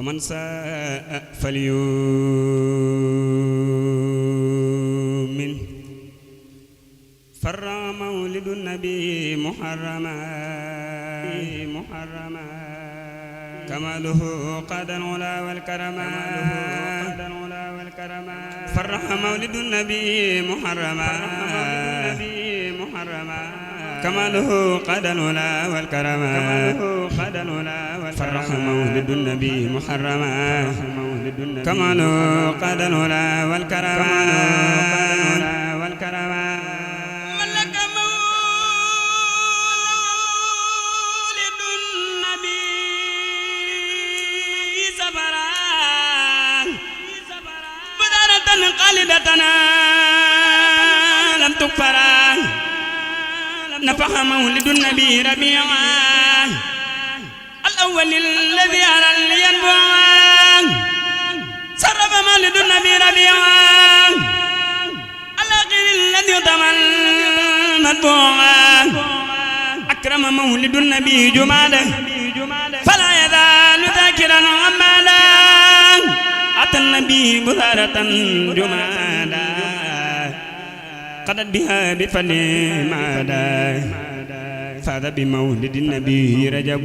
فمن ساء فليؤمن فر مولد النبي محرما كماله قاد العلا والكرما فرح مولد النبي محرما كماله قاد العلا والكرما فرح مولد النبي محرما كماله قاد العلا والكرما قالدتنا لم تكفرا نفح مولد النبي ربيعا الأول الذي أرى لينبوعا سرب مولد النبي ربيعا الأخير الذي يضمن مطبوعا أكرم مولد النبي جمالا فلا يزال ذاكرا عمالا أتى النبي بثارة جمالا قدت بها بفل مادا فاذا بمولد النبي رجب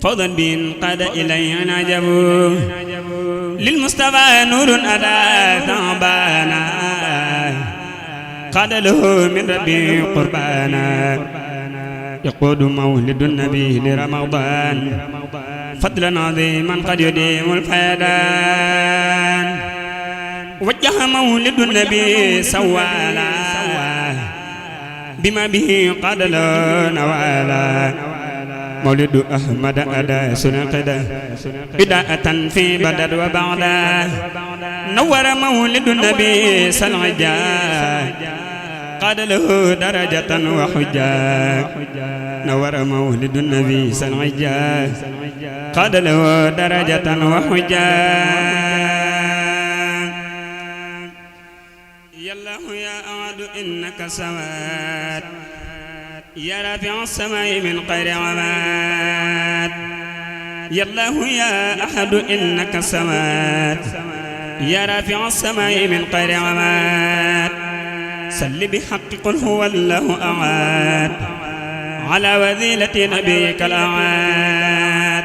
فوضا بين قاد إليه عجب للمصطفى نور أدى ثعبانا قاد له من ربي قربانا يقود مولد النبي لرمضان فضلا عظيما قد يديم الفيدان وجه مولد النبي سوالا بما به قاد له نوالا مولد أحمد أدى سنقدا بداءة في بدر وبعدا نور مولد النبي سلعجا قاد له درجة وحجا نور مولد النبي سلعجا قاد له درجة وحجا يا الله يا أعد إنك سواد يا رافع السماء من غير عماد يا الله يا أحد إنك سواد يا رافع السماء من غير عماد سل بحق قل هو الله أعاد على وذيلة نبيك الأعاد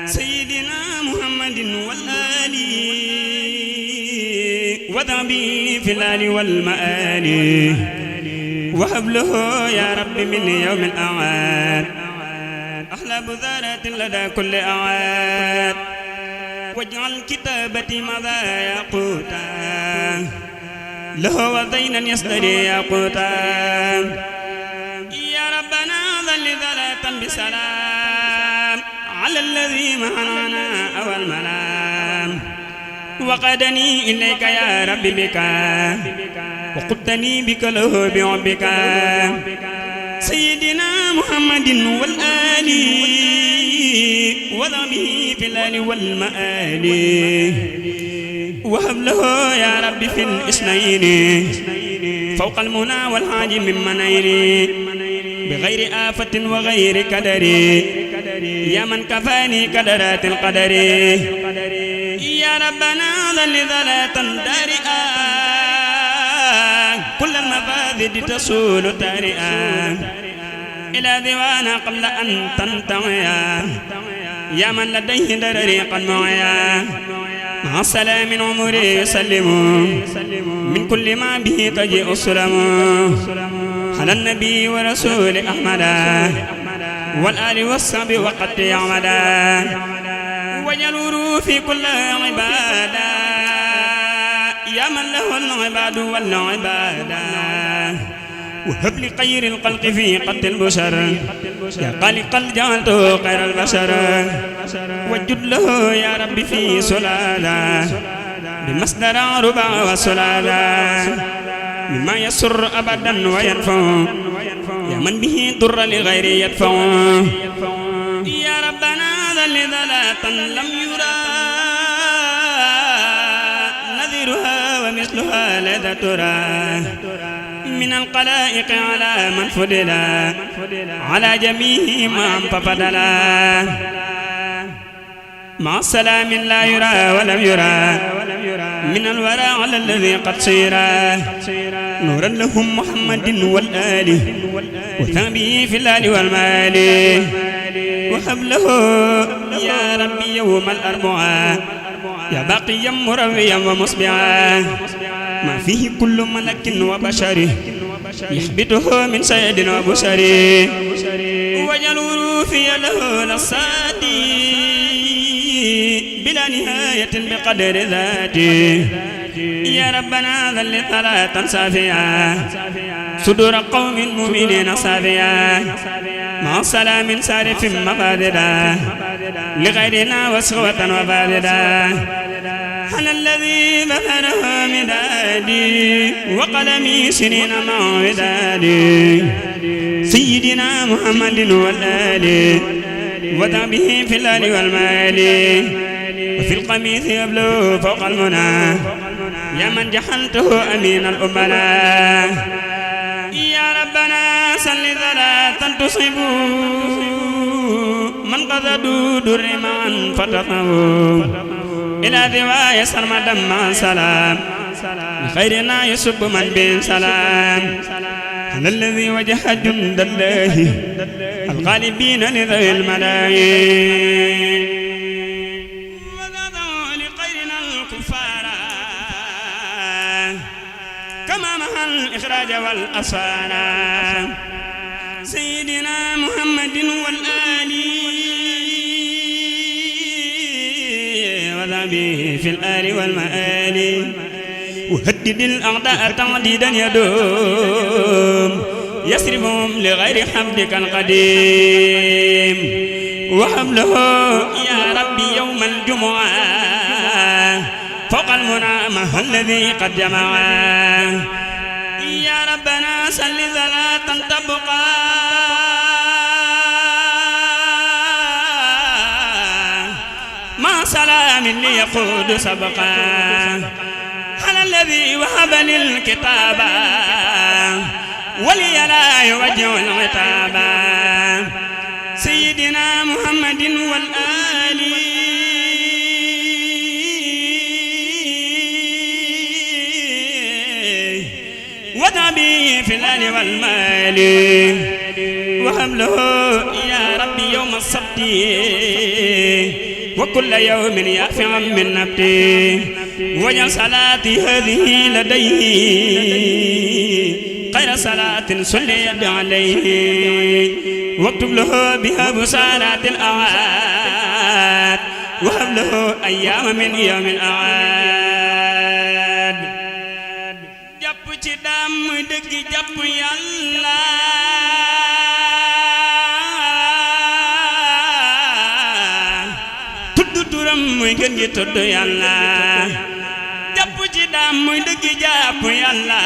سيدنا محمد والآل وذنبي في الآل والمآل وهب له يا رب من يوم الأعاد أحلى بذارات لدى كل أعاد واجعل كتابتي ماذا يقوتا له وزينا يصدري يقوتا يا ربنا ظل ذلاة بسلام على الذي معنا أول ملام وقدني إليك يا رب بك وقدني بك له بعبك سيدنا محمد والآل وذبه في الآل والمآل وهب له يا رب في الإثنين فوق المنى والحاج من منين بغير آفة وغير كدر يا من كفاني كدرات القدر يا ربنا ظل ذلاة دارئا كل المفاذد تسول تارئا إلى ديوانا قبل أن تنتهيا يا من لديه درري قد معيا مع السلام عمري يسلم من كل ما به تجيء السلام على النبي ورسول أحمد والآل والصحب وقد يعمدا وجلور في كل عبادة يا من له العباد والعبادة وهب لي خير الخلق في قد البشر يا خالق جعلته خير البشر وجد له يا رب في سلالة بمصدر ربع وسلالة مما يسر أبدا وينفع يا من به ضر لغير يدفع يا ربنا ذل ذلاة لم يرى نذيرها ومثلها لدى ترى من القلائق على من فضلا على جميع من فضلا مع سلام لا يرى ولم يرى من الورى على الذي قد سيرا نورا لهم محمد والآل وثابه في الآل والمال وهب له يا ربي يوم الأربعاء يا باقيا مرويا ومصبعا ما فيه كل ملك وبشر يحبطه من سيد وبشر وجلوا في له للصادي بلا نهاية بقدر ذاته يا ربنا ذل ثلاثا صافيا صدور قوم مؤمنين صافيا مع سلام سارف مفاددا لغيرنا وسوة وفاددا على الذي بذره مدادي وقلمي سنين مع ودادي سيدنا محمد والآل وذهبه في الآل والمال وفي القميص يبلو فوق المنى يا من جحلته أمين الأملاء يا ربنا صل ثلاثا تصيبوا من قصدوا در معا فتطهوا إلى ذواي سرمدا مع سلام خيرنا يسب من بين سلام على الذي وجه جند الله الغالبين لذوي الملايين وذاتوا لخيرنا الكفار كما مها الإخراج والأسفار سيدنا محمد والآل وذابه في الآل والمآل وهدد الأعداء تعديدا يدوم يسرفهم لغير حمدك القديم وهب له يا ربي يوم الجمعة فوق المنى مع الذي قد جمع يا ربنا صل صلاة تبقى مع سلام ليقود سبقا على الذي وهب للكتاب ولي لا يوجه العتاب سيدنا محمد والآل وذهبي في الآل والمال وهب له يا ربي يوم السبت وكل يوم يافع من نبتي وجل صلاتي هذه لديه خير صلاة صليت عليه واكتب له بها بسالات الأعاد وهب له أيام من يوم الأعاد جاب دام دق جاب يالله muy gën gi tudd yàlla jàpp ci daam muy dëgg jàpp yàlla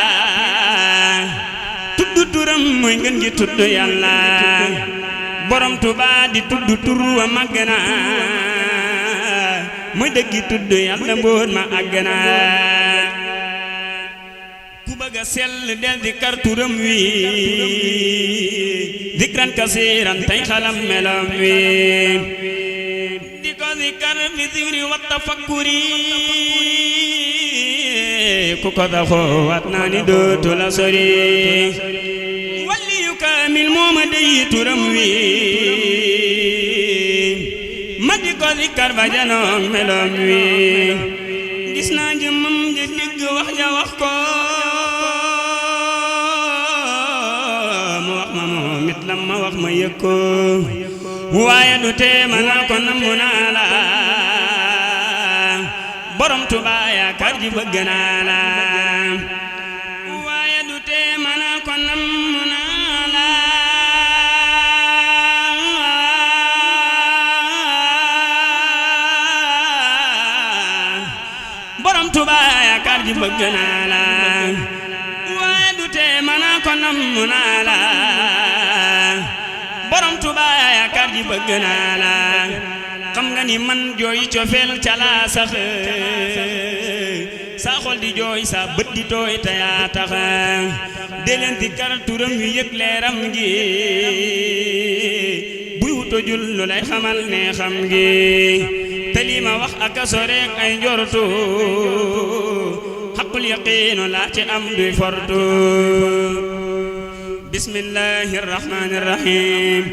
tudd turam muy gën gi tudd yàlla borom Tuubaa di tudd tur wa màgg na muy dëgg tudd yàlla mbóot ma àgg na ku bëgg a sell del di kar turam wi dikran kasiiran tey xalam melam wi ذكر بالذكر والتفكر كوكا خواتنا ندوت لسري ولي يكامل مومدي ترموي مدك ذكر بجنم ملموي جسنا جمم جدك وحجا وحكو موخما مومت لما وخما يكو waaye du tee manal ko namm naa la borom Tuubaa yaakaar ji bëgg naa la waaye du tee manal ko namm naa la borom Tuubaa yaakaar ji bëgg naa la waaye du tee manal ko namm naa la borom Tuubaa yaakaar ji bëgg naa la xam nga ni man jooy cofeel ca laa sax sa xol di jooy sa bët di tooy te yaa tax de leen di kar turam yu yëg leeram gi buy wutojul lu lay xamal ne xam gi te lii ma wax ak a soreek ay njortu xaqul yaqiinu laa ci am duy fortu bismillahi rahmaani rahim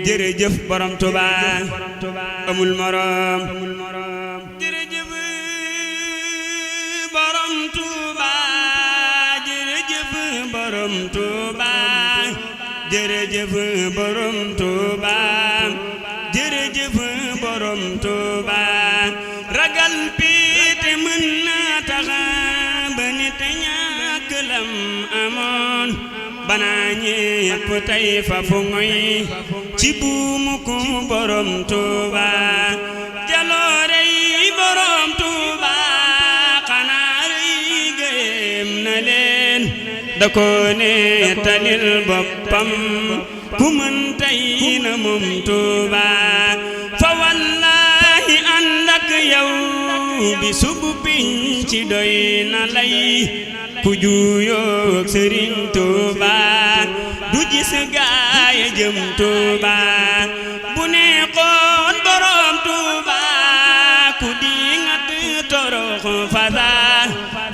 jërëjëf borom Tuuba amul morom jërëjëf borom Tuuba jërëjëf borom Tuuba jërëjëf borom Tuuba jërëjëf borom Tuuba ragal piite mën naa taxa ba nit ñàkk lam amoon banaa ñépp tey fa fu ngoy ci buumu ku borom Tuuba jaloore yi borom Tuuba xanaa rëy gëyem na leen da ko nettalil boppam ku mën tey na moom Tuuba fa wallaahi ànd ak yow bi subu piñ ci doy na lay ku juuyoog Sëriñ Tuuba du gis gaaya jëm Tuuba bu neexoon borom Tuuba ku di ngat torox fasa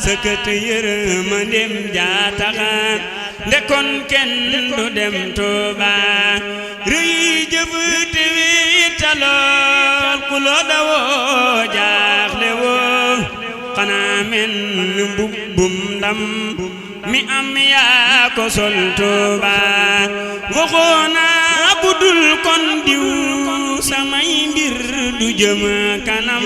sëkët yërmandem jaataxa ndekon kenn du dem Tuuba rëy jëf te wéetalool ku loo dawoo jaaxle woo xanaa men mbubbum ndam mi am yaa ko sol Tuuba waxoona budul kon diw samay mbir du jëm kanam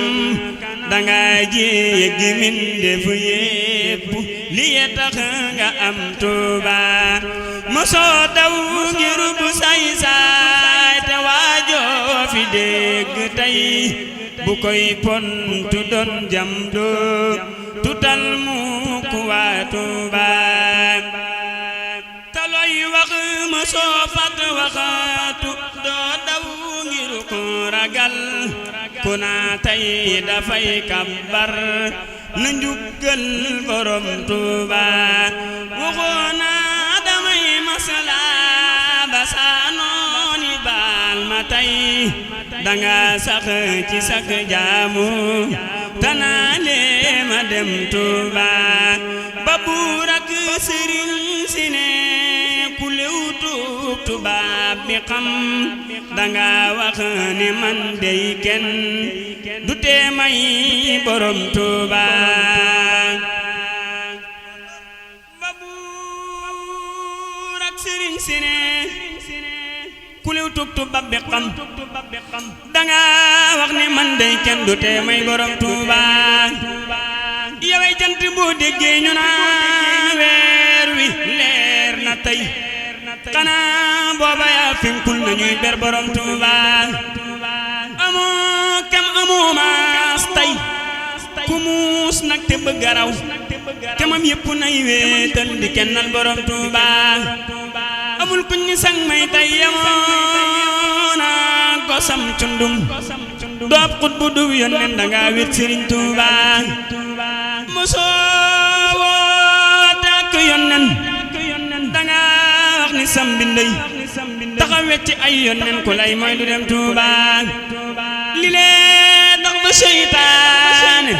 danga jéggi min def yépp li ye tax nga am Tuuba mosoo daw ngir bu say-saay te waajoo fi dégg tey bu koy pontu doon jam doo tutal mu ku waa Tuuba taloy wax mosoo fat waxatu doo daw ngir ku ragal ku naa tey dafay kabbar na njuggal borom Tuuba waxoona damay masala ba saa nooni baal ma tey danga sax ci sak jaamu tanaale ma dem Tuuba ba buur ak sëriñ si ne ku lew tuub tubaab bi xam danga wax ni man dey kenn du tee may borom Tuuba ba buur ak sëriñ si ne ku lew tuub tubaab bi xam danga wax ni man dey kenn du tee may borom Tuuba yaway jant boo déggee ñu naa weer wi leer na tey xanaa booba yaa finkul nañuy ber borom Tuuba amoo kem amoo maas tey ku muus nag te bëgg a raw kemam yépp nay wéetal di kennal borom Tuuba amul kuñ ni sang may tey yamoona gosam cundum doob xut bu dub yonnen danga wét Sëriñ Tuuba mosoo woote ak yonnen danga wax ni sam bindey taxa wecci ay yonnen ku lay mooy du dem Tuuba li lee tax ba seytaane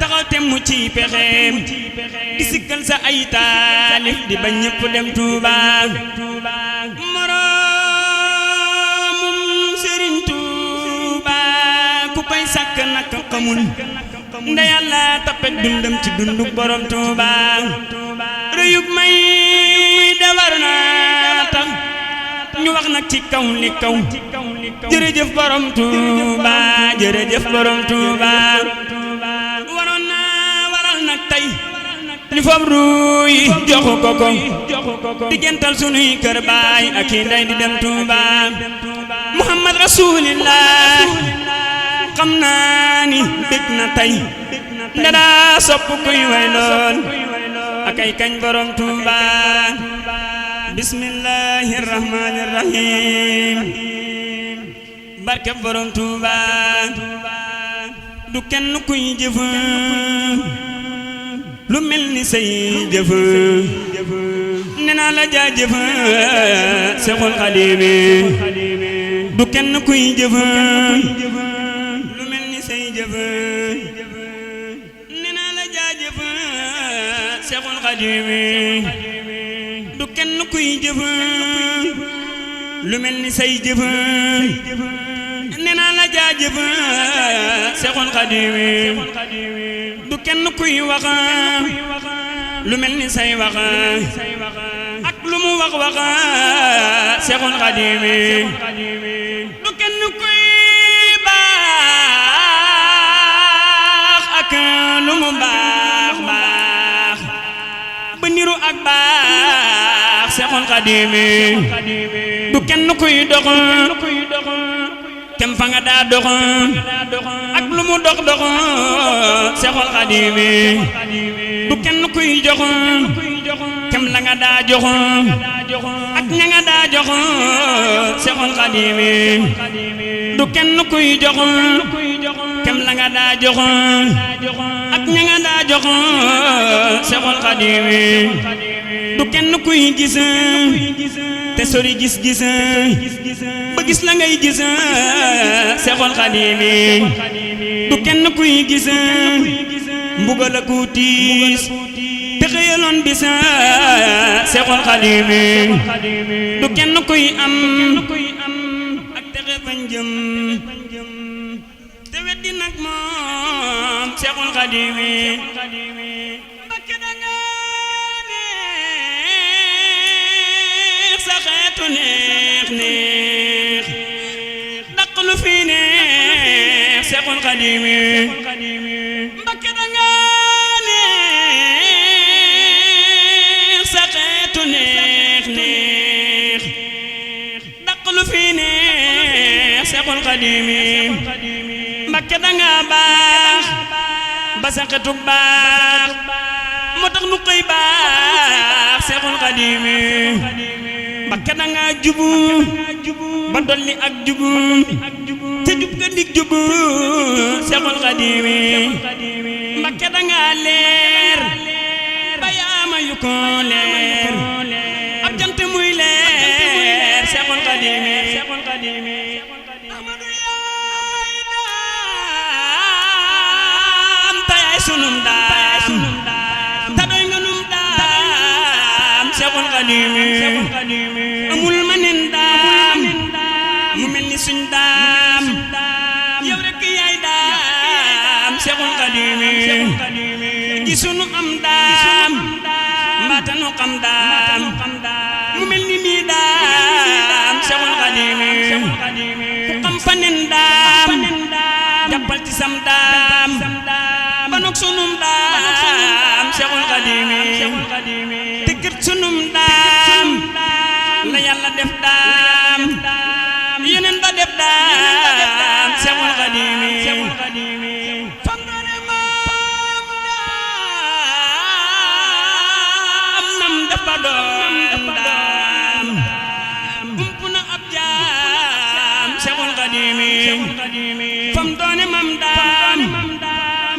taxaw temmu ci pexeem di sikkal sa ay taalif di bañ ñëpp dem Tuuba moroomum Sëriñ Tuuba ku koy sàkk nak xamul nda Yàlla tappet dundam ci dunduk borom Tuuba rëyub may de war naa tax ñu wax nag ci kaw li kaw jërëjëf borom Tuuba jërëjëf borom Tuuba waroon naa waral nag tey ñu fab ruuy joxu ko diggantal sunuy kër baay ak i ndey di dem Tuuba Muhammad Rasulillah xam naa ni bég na tey ndadaa sopp kuy way lool ak ay kañ borom Tuuba bismillahi rahmani rahim barke borom Tuuba du kenn kuy jëf lu mel ni say jëf nee naa la jaajëf Seexul Xadiim du kenn kuy jëf lu mel jëf nee naa la jaajëf Seexul Xadiim du kenn kuy jëf lu mel ni say jëf nee naa la jaajëf Seexul Xadiim du kenn kuy wax lu mel ni say wax ak lu mu wax Seexul Xadiim du kenn kuy baax ak lu mu baax ba niru ak baax Seexul Xadiim du kenn kuy dox kem fa nga daa dox ak lu mu dox Seexul Xadiim du kenn kuy jox kem la nga daa jox ak ña nga daa jox Seexul Xadiim du kenn kuy jox kem la nga daa jox ak ña nga daa jox Seexul Xadiim du kenn kuy gis te sori gis-gis ba gis la ngay gis Seexul Xadiim du kenn kuy gis mbugal ak tiis te xëyaloon bis Seexul Xadiim du kenn kuy am ak texe fañ jëm te weddi nag moom Seexul Xadiim Mbakke danga neex sa xeetu neex daq lu fi neex Seexul Xadiim Mbakke danga neex sa xeetu neex daq lu fi neex Seexul Xadiim Mbakke danga baax ba sa xeetu baax moo tax nu koy baax Seexul Xadiim Mbakke danga jubu ba dolli ak jubu te jub nga dig jubu Seexul Xadiim Mbakke danga leer ba yaama yu ko leer ab jant muy leer Seexul Xadiim Ahmadu yaay daam ta yaay sunum daam ta doy nga num daam Seexul Xadiim amul ma nen daam mu mel ni suñ daam yow rekk yaay daam Seexul Xadiim gi sunu am daam mbaata nu xam daam mu mel ni mii daam Seexul Xadiim ku xam fa nen daam jàppal ci sam daam ba nok sunum daam Seexul Xadiim te kër sunum daam la Yàlla def daam yeneen ba def daam Seexul Xadiim fam doone maam daam nam dafa doon daam ump na ab jaam Seexul Xadiim fam doone maam daam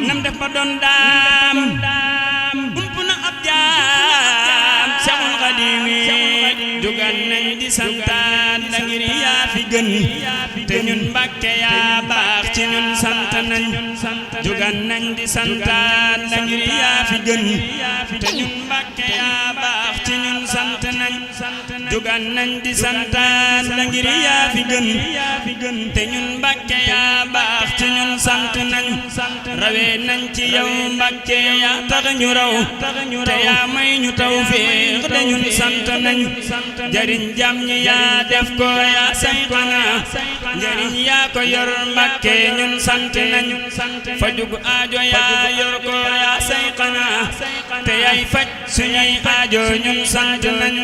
nam dafa doon daam ump na ab jaam Seexul Xadiim jugan nañ di santaat la ngir yaa fi gën te ñun Mbàkke yaa baax ci ñun sant nañ jugan nañ di santaat la ngir yaa fi gën te ñun Mbàkke yaa baax ci ñun sant nañ jugan nañ di santaat la ngir yaa fi gën te ñun Mbàkke yaa baax ci ñun sant nañ rawee nañ ci yow Mbàkke yaa tax ñu raw te yaa may ñu tawfiix te ñun sant nañ njariñ jam ñi yaa def ko yaa saytana njariñ yaa ko yor Mbàkke ñun sant nañ fa jug aajo yaa yor ko yaa saytana te yaay faj suñuy aajo ñun sant nañ